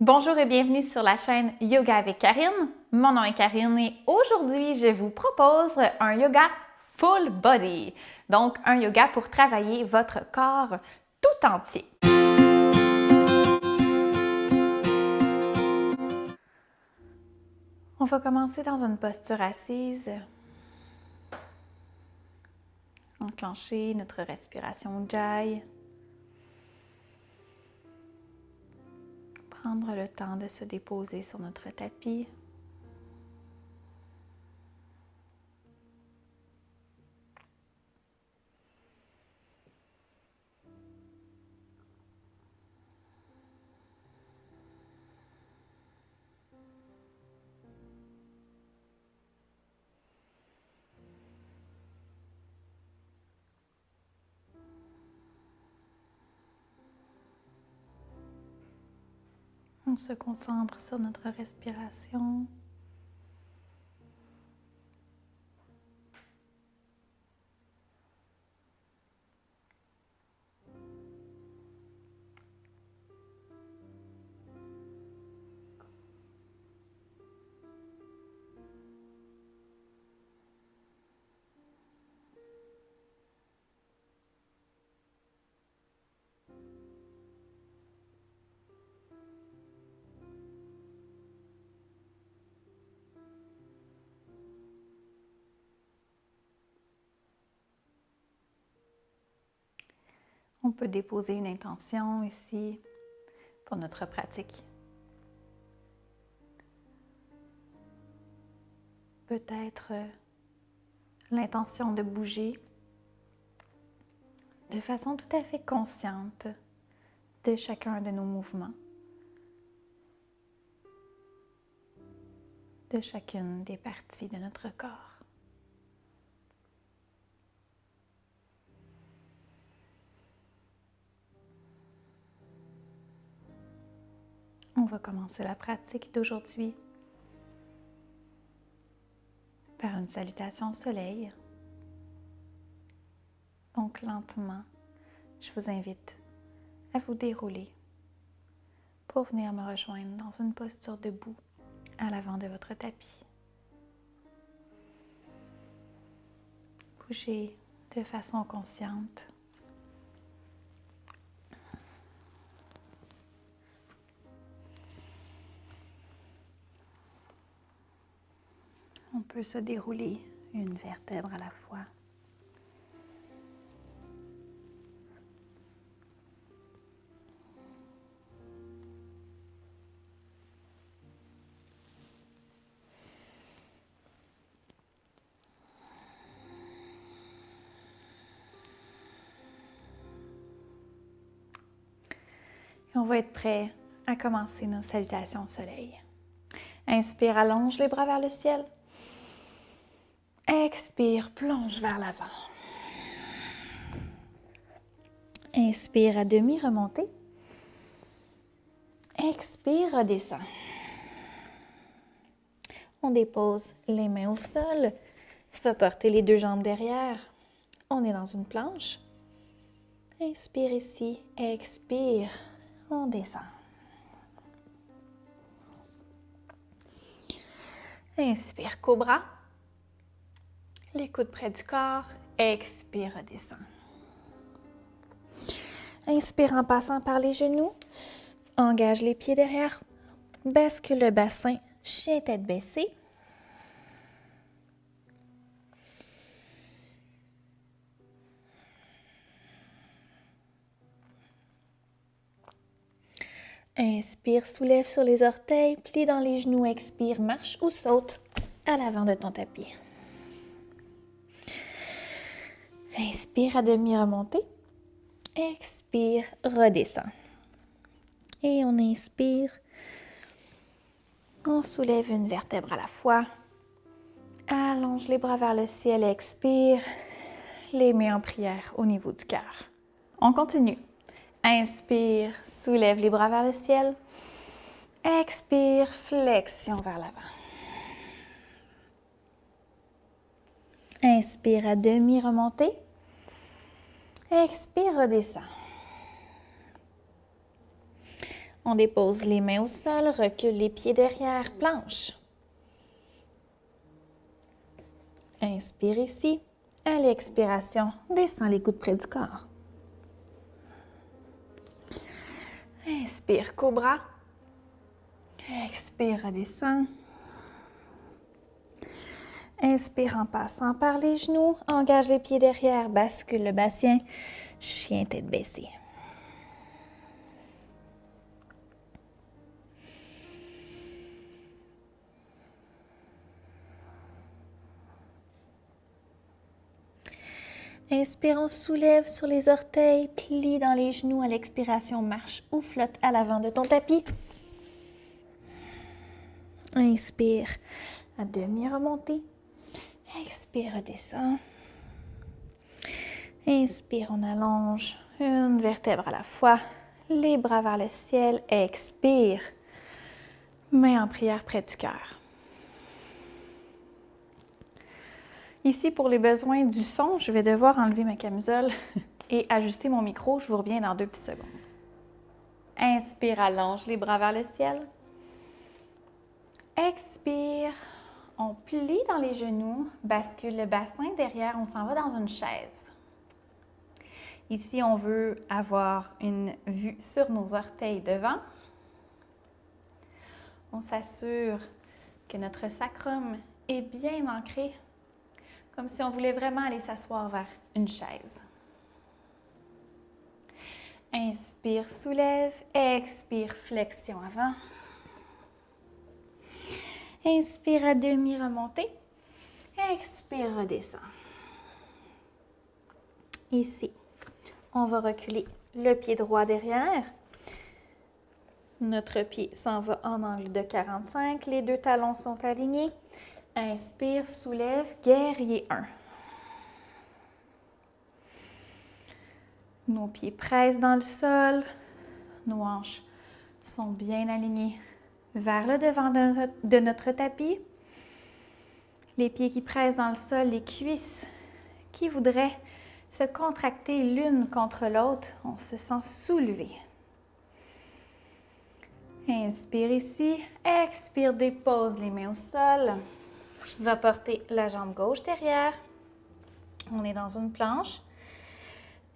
Bonjour et bienvenue sur la chaîne Yoga avec Karine. Mon nom est Karine et aujourd'hui, je vous propose un yoga full body. Donc, un yoga pour travailler votre corps tout entier. On va commencer dans une posture assise. Enclencher notre respiration Ujjayi. Prendre le temps de se déposer sur notre tapis. On se concentre sur notre respiration. On peut déposer une intention ici pour notre pratique. Peut-être l'intention de bouger de façon tout à fait consciente de chacun de nos mouvements, de chacune des parties de notre corps. On va commencer la pratique d'aujourd'hui par une salutation au soleil. Donc lentement, je vous invite à vous dérouler pour venir me rejoindre dans une posture debout à l'avant de votre tapis. Bougez de façon consciente. On peut se dérouler une vertèbre à la fois. Et on va être prêt à commencer nos salutations au soleil. Inspire, allonge les bras vers le ciel. Expire, plonge vers l'avant. Inspire à demi, remontez. Expire, redescend. On dépose les mains au sol. Va porter les deux jambes derrière. On est dans une planche. Inspire ici, expire, on descend. Inspire, cobra. Les coudes près du corps. Expire, redescend. Inspire en passant par les genoux. Engage les pieds derrière. Bascule le bassin. Chien tête baissée. Inspire, soulève sur les orteils. Plie dans les genoux. Expire, marche ou saute à l'avant de ton tapis. Inspire à demi remonter. Expire, redescend. Et on inspire. On soulève une vertèbre à la fois. Allonge les bras vers le ciel. Expire. Les mains en prière au niveau du cœur. On continue. Inspire, soulève les bras vers le ciel. Expire, flexion vers l'avant. Inspire à demi, remontez. Expire, redescend. On dépose les mains au sol, recule les pieds derrière, planche. Inspire ici. À l'expiration, descends les coudes près du corps. Inspire, cobra. Expire, redescends. Inspire en passant par les genoux. Engage les pieds derrière, bascule le bassin. Chien tête baissée. Inspire, on soulève sur les orteils, plie dans les genoux à l'expiration, marche ou flotte à l'avant de ton tapis. Inspire, à demi remontée. Expire, redescends. Inspire, on allonge une vertèbre à la fois, les bras vers le ciel. Expire, main en prière près du cœur. Ici, pour les besoins du son, je vais devoir enlever ma camisole et ajuster mon micro. Je vous reviens dans 2 petites secondes. Inspire, allonge les bras vers le ciel. Expire, on plie dans les genoux, bascule le bassin derrière, on s'en va dans une chaise. Ici, on veut avoir une vue sur nos orteils devant. On s'assure que notre sacrum est bien ancré, comme si on voulait vraiment aller s'asseoir vers une chaise. Inspire, soulève. Expire, flexion avant. Inspire à demi, remontée. Expire, redescend. Ici, on va reculer le pied droit derrière. Notre pied s'en va en angle de 45. Les 2 talons sont alignés. Inspire, soulève, guerrier 1. Nos pieds pressent dans le sol. Nos hanches sont bien alignées vers le devant de notre tapis. Les pieds qui pressent dans le sol, les cuisses qui voudraient se contracter l'une contre l'autre. On se sent soulevé. Inspire ici. Expire, dépose les mains au sol. Va porter la jambe gauche derrière. On est dans une planche.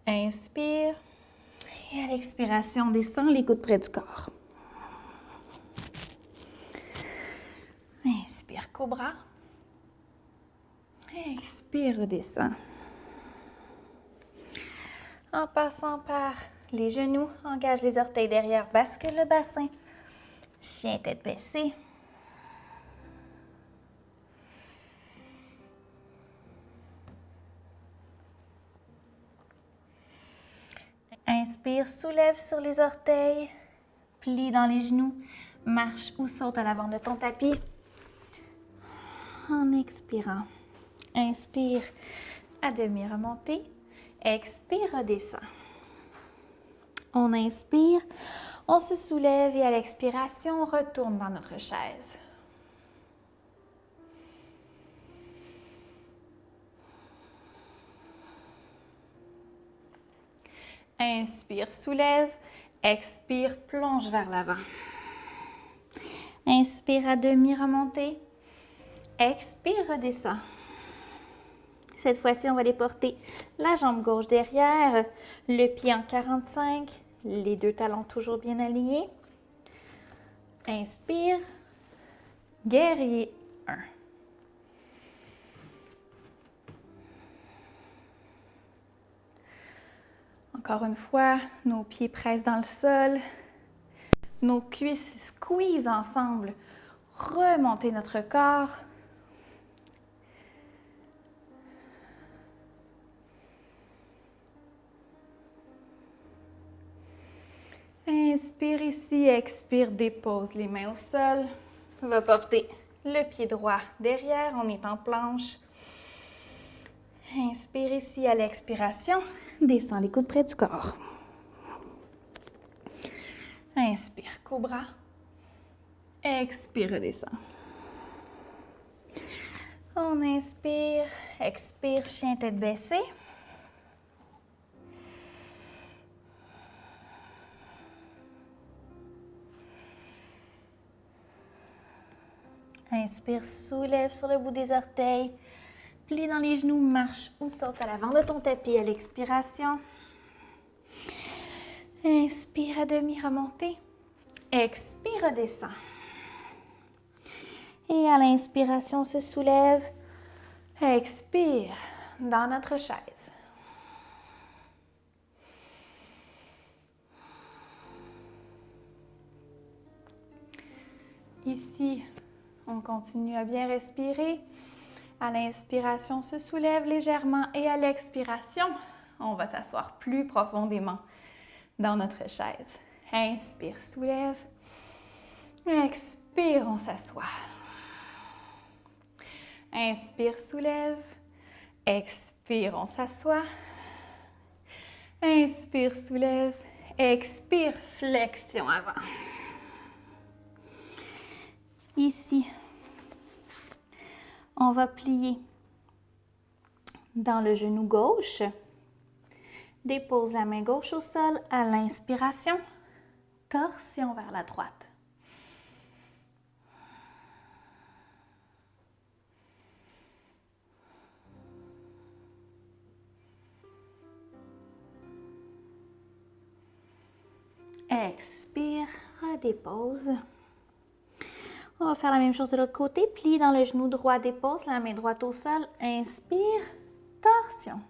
Inspire. Et à l'expiration, descend les coudes près du corps. Inspire, cobra. Expire, redescend. En passant par les genoux, engage les orteils derrière, bascule le bassin. Chien tête baissée. Inspire, soulève sur les orteils, plie dans les genoux, marche ou saute à l'avant de ton tapis. En expirant, inspire à demi remontée, expire, redescend. On inspire, on se soulève et à l'expiration, on retourne dans notre chaise. Inspire, soulève. Expire, plonge vers l'avant. Inspire à demi, remontée. Expire, redescend. Cette fois-ci, on va déporter la jambe gauche derrière, le pied en 45, les 2 talons toujours bien alignés. Inspire, guerrier 1. Encore une fois, nos pieds pressent dans le sol, nos cuisses squeezent ensemble, remontez notre corps. Inspire ici, expire, dépose les mains au sol. On va porter le pied droit derrière, on est en planche. Inspire ici à l'expiration, descends les coudes près du corps. Inspire, cobra. Expire, redescend. On inspire, expire, chien tête baissée. Inspire, soulève sur le bout des orteils. Plie dans les genoux, marche ou saute à l'avant de ton tapis à l'expiration. Inspire à demi, remontez. Expire, redescend. Et à l'inspiration, se soulève. Expire dans notre chaise. Ici, on continue à bien respirer. À l'inspiration, se soulève légèrement et à l'expiration, on va s'asseoir plus profondément dans notre chaise. Inspire, soulève. Expire, on s'assoit. Inspire, soulève. Expire, on s'assoit. Inspire, soulève. Expire, flexion avant. Ici, on va plier dans le genou gauche. Dépose la main gauche au sol à l'inspiration. Torsion vers la droite. Expire, redépose. On va faire la même chose de l'autre côté. Plie dans le genou droit, dépose la main droite au sol. Inspire, torsion.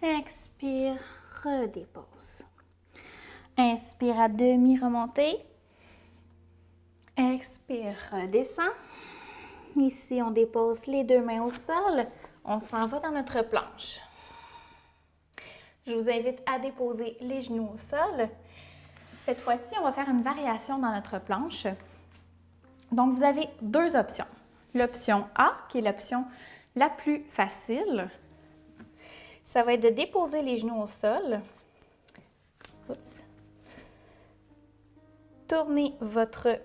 Expire, redépose. Inspire à demi, remontez. Expire, redescend. Ici, on dépose les deux mains au sol. On s'en va dans notre planche. Je vous invite à déposer les genoux au sol. Cette fois-ci, on va faire une variation dans notre planche. Donc, vous avez deux options. L'option A, qui est l'option la plus facile, ça va être de déposer les genoux au sol. Oups. Tournez votre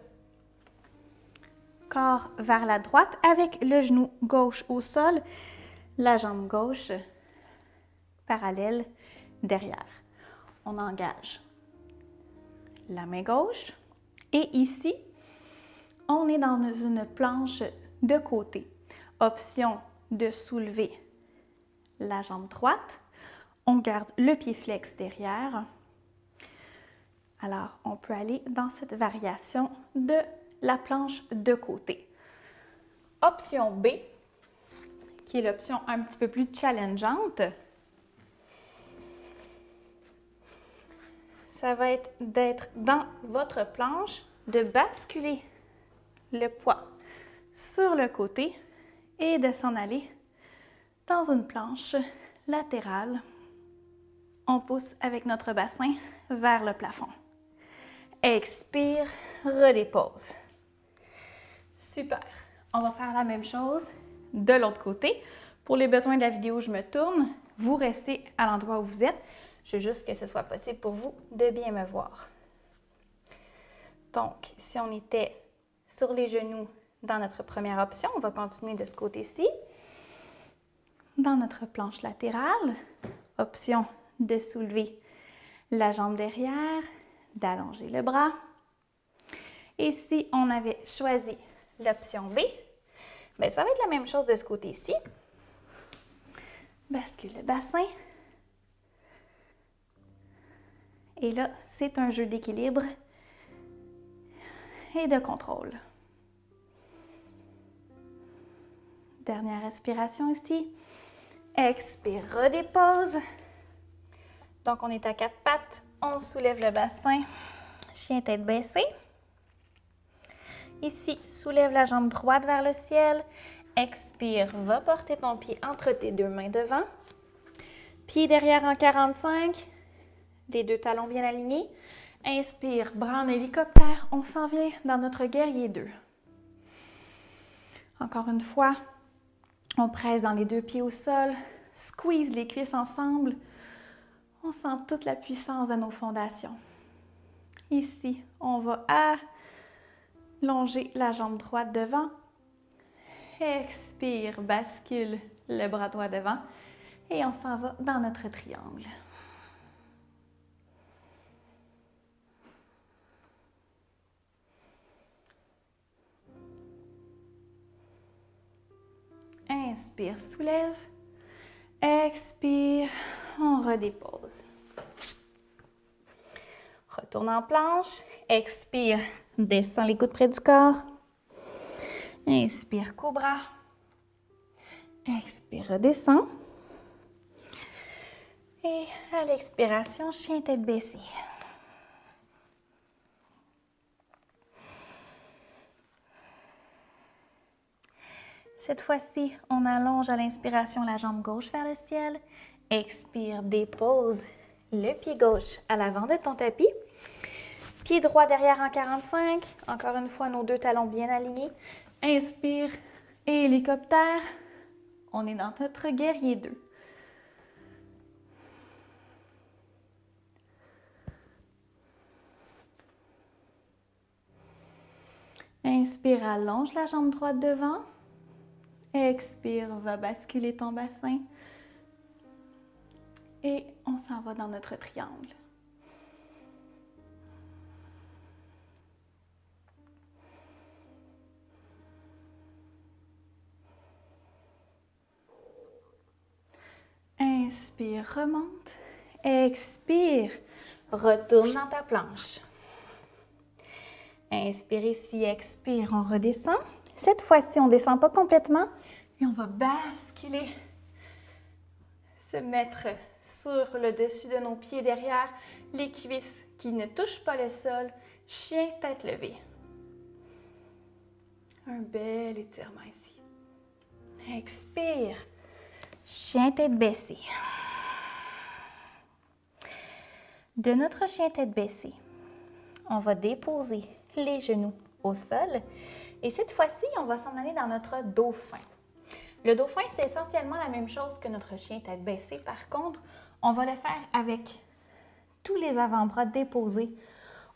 corps vers la droite avec le genou gauche au sol, la jambe gauche parallèle derrière. On engage la main gauche et ici, on est dans une planche de côté. Option de soulever la jambe droite. On garde le pied flex derrière. Alors, on peut aller dans cette variation de la planche de côté. Option B, qui est l'option un petit peu plus challengeante, ça va être d'être dans votre planche, de basculer le poids sur le côté et de s'en aller dans une planche latérale. On pousse avec notre bassin vers le plafond. Expire, redépose. Super. On va faire la même chose de l'autre côté. Pour les besoins de la vidéo, je me tourne. Vous restez à l'endroit où vous êtes. Je veux juste que ce soit possible pour vous de bien me voir. Donc, si on était sur les genoux dans notre première option, on va continuer de ce côté-ci. Dans notre planche latérale, option de soulever la jambe derrière, d'allonger le bras. Et si on avait choisi l'option B, bien, ça va être la même chose de ce côté-ci. Bascule le bassin. Et là, c'est un jeu d'équilibre et de contrôle. Dernière respiration ici. Expire, redépose. Donc, on est à quatre pattes. On soulève le bassin. Chien tête baissée. Ici, soulève la jambe droite vers le ciel. Expire, va porter ton pied entre tes deux mains devant. Pied derrière en 45. Les deux talons bien alignés. Inspire, bras en hélicoptère. On s'en vient dans notre guerrier 2. Encore une fois, on presse dans les deux pieds au sol. Squeeze les cuisses ensemble. On sent toute la puissance de nos fondations. Ici, on va allonger la jambe droite devant. Expire, bascule le bras droit devant. Et on s'en va dans notre triangle. Inspire, soulève. Expire, on redépose. Retourne en planche. Expire, descends les coudes près du corps. Inspire, cobra. Expire, redescends. Et à l'expiration, chien tête baissée. Cette fois-ci, on allonge à l'inspiration la jambe gauche vers le ciel. Expire, dépose le pied gauche à l'avant de ton tapis. Pied droit derrière en 45. Encore une fois, nos deux talons bien alignés. Inspire, hélicoptère. On est dans notre guerrier 2. Inspire, allonge la jambe droite devant. Expire, va basculer ton bassin. Et on s'en va dans notre triangle. Inspire, remonte. Expire, retourne dans ta planche. Inspire ici, expire, on redescend. Cette fois-ci, on ne descend pas complètement et on va basculer, se mettre sur le dessus de nos pieds derrière, les cuisses qui ne touchent pas le sol, chien tête levée. Un bel étirement ici. Expire, chien tête baissée. De notre chien tête baissée, on va déposer les genoux au sol. Et cette fois-ci, on va s'en aller dans notre dauphin. Le dauphin, c'est essentiellement la même chose que notre chien tête baissée. Par contre, on va le faire avec tous les avant-bras déposés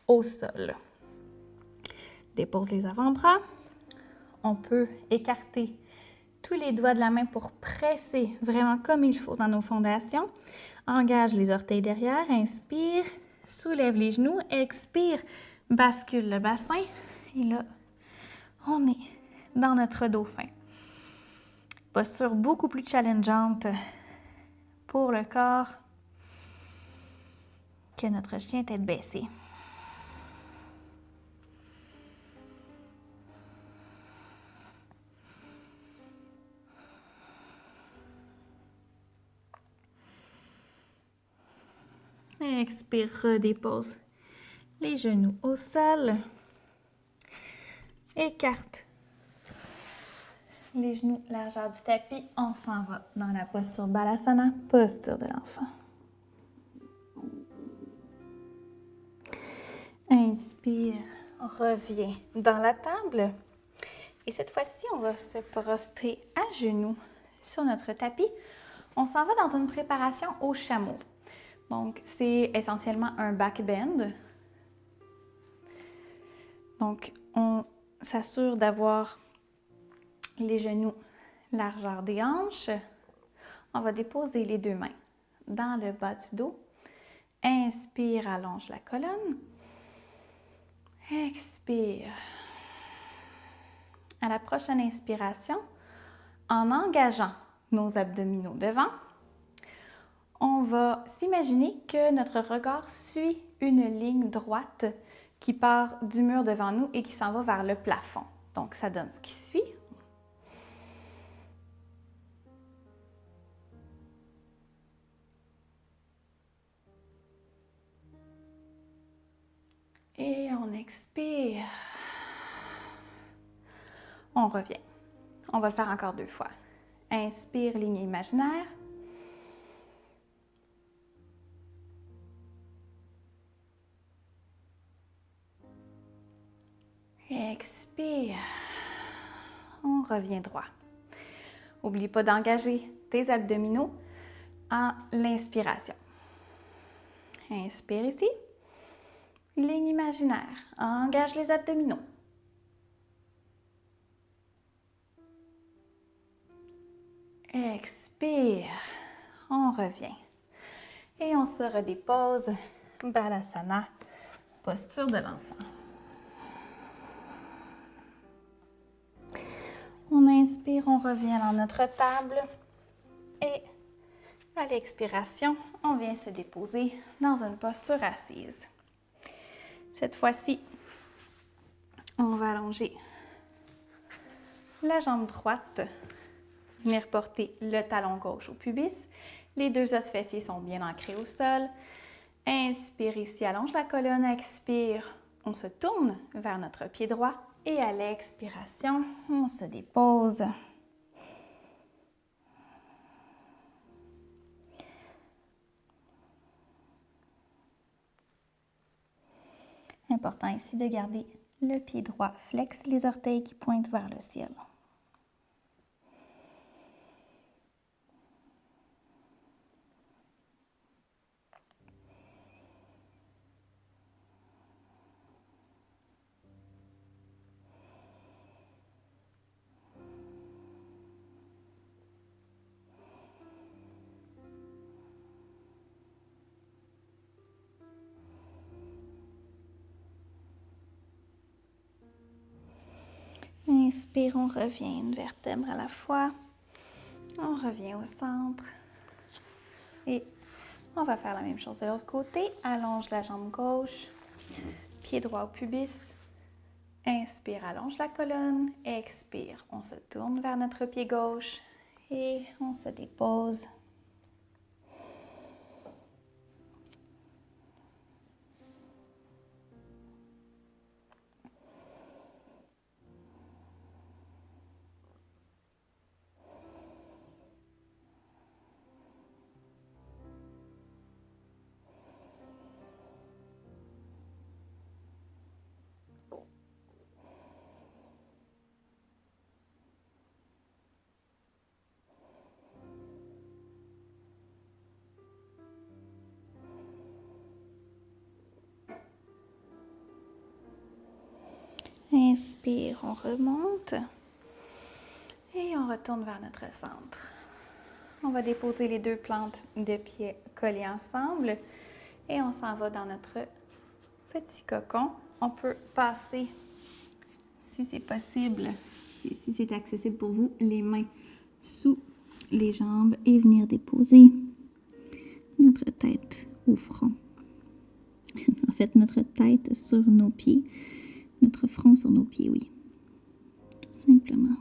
au sol. Dépose les avant-bras. On peut écarter tous les doigts de la main pour presser vraiment comme il faut dans nos fondations. Engage les orteils derrière. Inspire. Soulève les genoux. Expire. Bascule le bassin. Et là, on est dans notre dauphin. Posture beaucoup plus challengeante pour le corps que notre chien tête baissée. Expire, redépose les genoux au sol. Écarte les genoux largeur du tapis. On s'en va dans la posture Balasana, posture de l'enfant. Inspire, reviens dans la table. Et cette fois-ci, on va se prostrer à genoux sur notre tapis. On s'en va dans une préparation au chameau. Donc, c'est essentiellement un back bend. Donc, on s'assure d'avoir les genoux largeur des hanches. On va déposer les deux mains dans le bas du dos. Inspire, allonge la colonne. Expire. À la prochaine inspiration, en engageant nos abdominaux devant, on va s'imaginer que notre regard suit une ligne droite qui part du mur devant nous et qui s'en va vers le plafond. Donc, ça donne ce qui suit. Et on expire. On revient. On va le faire encore 2 fois. Inspire, ligne imaginaire. Expire. On revient droit. N'oublie pas d'engager tes abdominaux en l'inspiration. Inspire ici. Ligne imaginaire. imaginaire. Engage les abdominaux. Expire. On revient. Et on se redépose. Balasana, posture de l'enfant. On inspire, on revient dans notre table. Et à l'expiration, on vient se déposer dans une posture assise. Cette fois-ci, on va allonger la jambe droite, venir porter le talon gauche au pubis. Les deux os fessiers sont bien ancrés au sol. Inspire ici, allonge la colonne. Expire, on se tourne vers notre pied droit. Et à l'expiration, on se dépose. Important ici de garder le pied droit. Flexe les orteils qui pointent vers le ciel. Inspire, on revient une vertèbre à la fois. On revient au centre. Et on va faire la même chose de l'autre côté. Allonge la jambe gauche. Pied droit au pubis. Inspire, allonge la colonne. Expire, on se tourne vers notre pied gauche. Et on se dépose. Inspire, on remonte et on retourne vers notre centre. On va déposer les deux plantes de pied collées ensemble et on s'en va dans notre petit cocon. On peut passer, si c'est possible, si c'est accessible pour vous, les mains sous les jambes et venir déposer notre tête au front. En fait, notre tête sur nos pieds. Notre front sur nos pieds, oui. Tout simplement.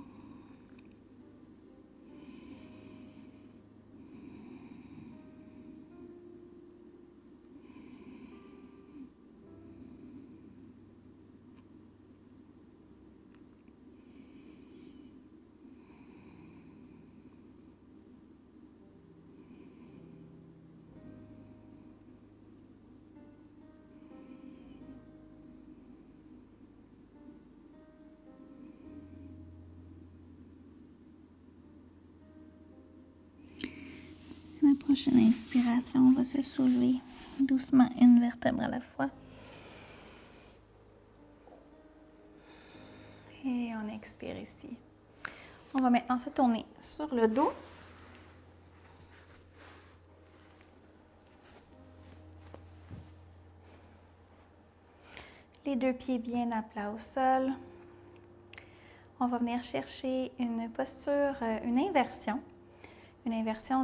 La prochaine inspiration, on va se soulever doucement une vertèbre à la fois. Et on expire ici. On va maintenant se tourner sur le dos. Les deux pieds bien à plat au sol. On va venir chercher une posture, une inversion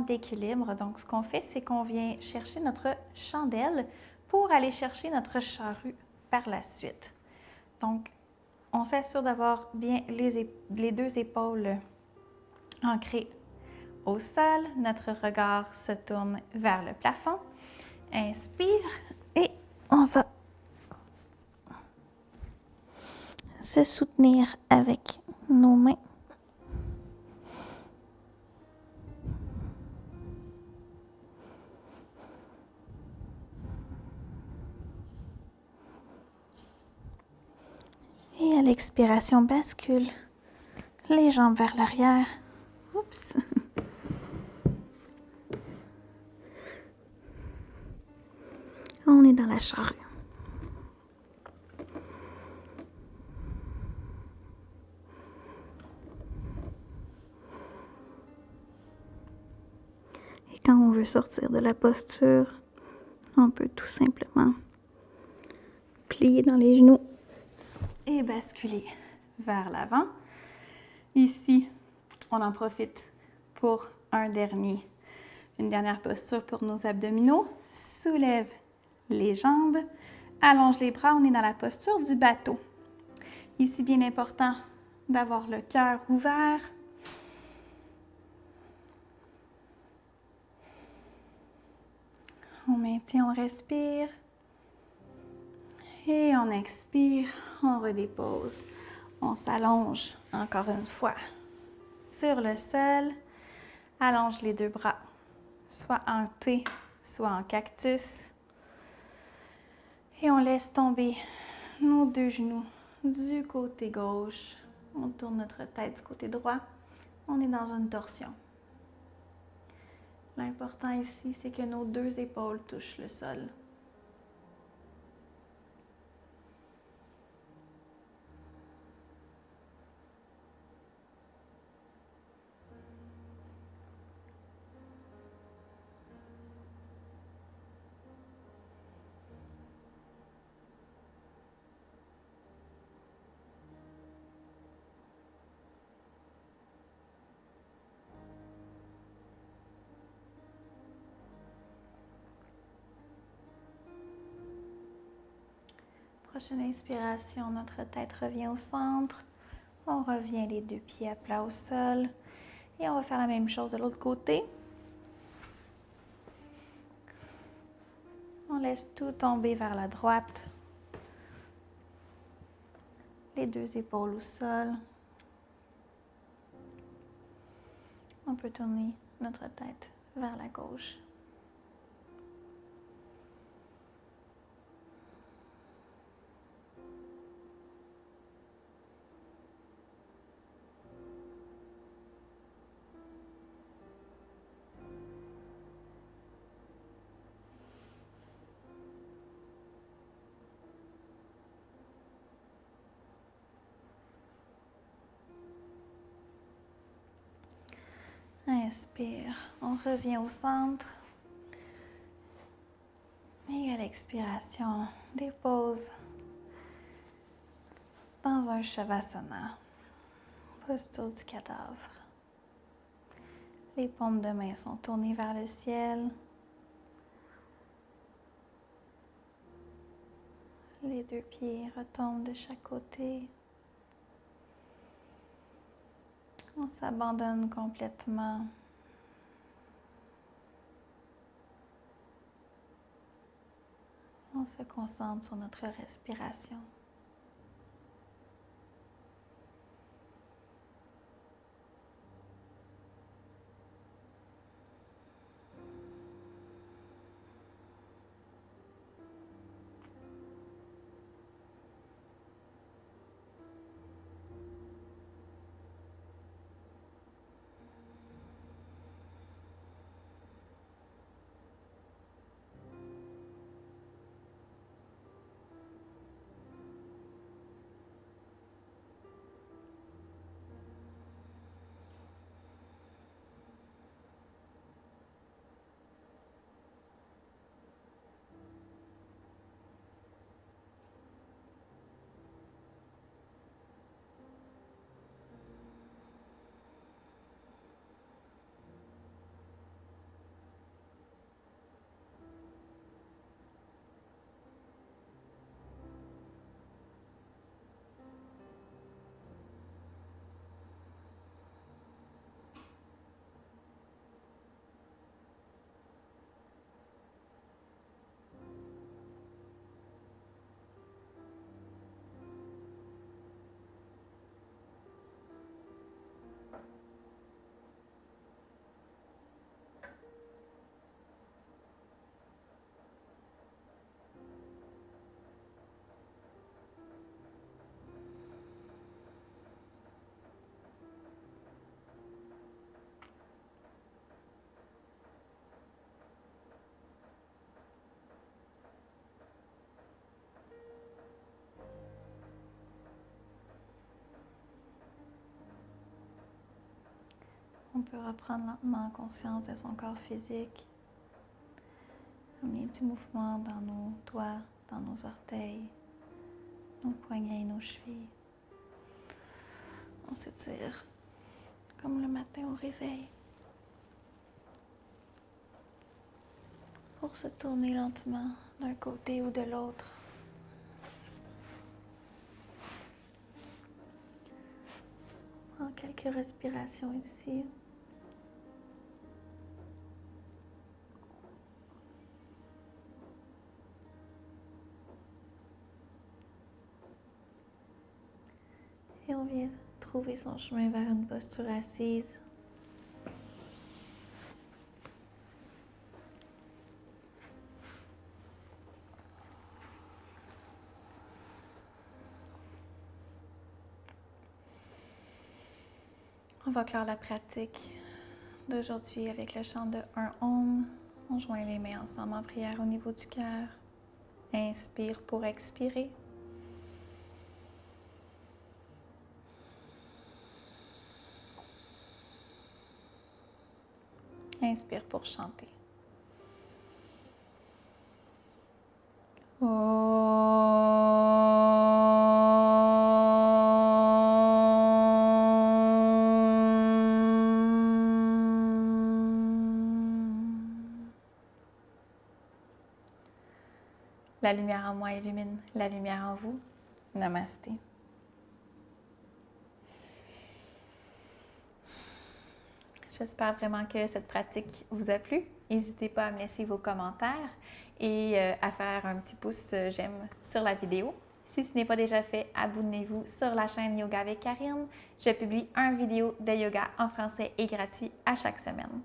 d'équilibre. Donc, ce qu'on fait, c'est qu'on vient chercher notre chandelle pour aller chercher notre charrue par la suite. Donc, on s'assure d'avoir bien les deux épaules ancrées au sol. Notre regard se tourne vers le plafond. Inspire et on va se soutenir avec nos mains. Et à l'expiration, bascule les jambes vers l'arrière. Oups! On est dans la charrue. veut sortir de la posture, on peut tout simplement plier dans les genoux et basculer vers l'avant. Ici, on en profite pour une dernière posture pour nos abdominaux. Soulève les jambes, allonge les bras, on est dans la posture du bateau. Ici, bien important d'avoir le cœur ouvert. On maintient, on respire. Et on expire, on redépose. On s'allonge encore une fois sur le sol. Allonge les deux bras, soit en T, soit en cactus. Et on laisse tomber nos deux genoux du côté gauche. On tourne notre tête du côté droit. On est dans une torsion. L'important ici, c'est que nos deux épaules touchent le sol. Prochaine inspiration, notre tête revient au centre. On revient les deux pieds à plat au sol. Et on va faire la même chose de l'autre côté. On laisse tout tomber vers la droite. Les deux épaules au sol. On peut tourner notre tête vers la gauche. Inspire, on revient au centre. Et à l'expiration, dépose dans un Shavasana, posture du cadavre. Les paumes de main sont tournées vers le ciel. Les deux pieds retombent de chaque côté. On s'abandonne complètement. On se concentre sur notre respiration. On peut reprendre lentement conscience de son corps physique. Amener du mouvement dans nos doigts, dans nos orteils, nos poignets et nos chevilles. On s'étire comme le matin au réveil. Pour se tourner lentement d'un côté ou de l'autre. Prends quelques respirations ici. Et on vient trouver son chemin vers une posture assise. On va clore la pratique d'aujourd'hui avec le chant de un Om. On joint les mains ensemble en prière au niveau du cœur. Inspire pour expirer. Inspire pour chanter. La lumière en moi illumine la lumière en vous. Namasté. J'espère vraiment que cette pratique vous a plu. N'hésitez pas à me laisser vos commentaires et à faire un petit pouce j'aime sur la vidéo. Si ce n'est pas déjà fait, abonnez-vous sur la chaîne Yoga avec Karine. Je publie une vidéo de yoga en français et gratuit à chaque semaine.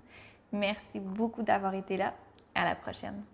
Merci beaucoup d'avoir été là. À la prochaine.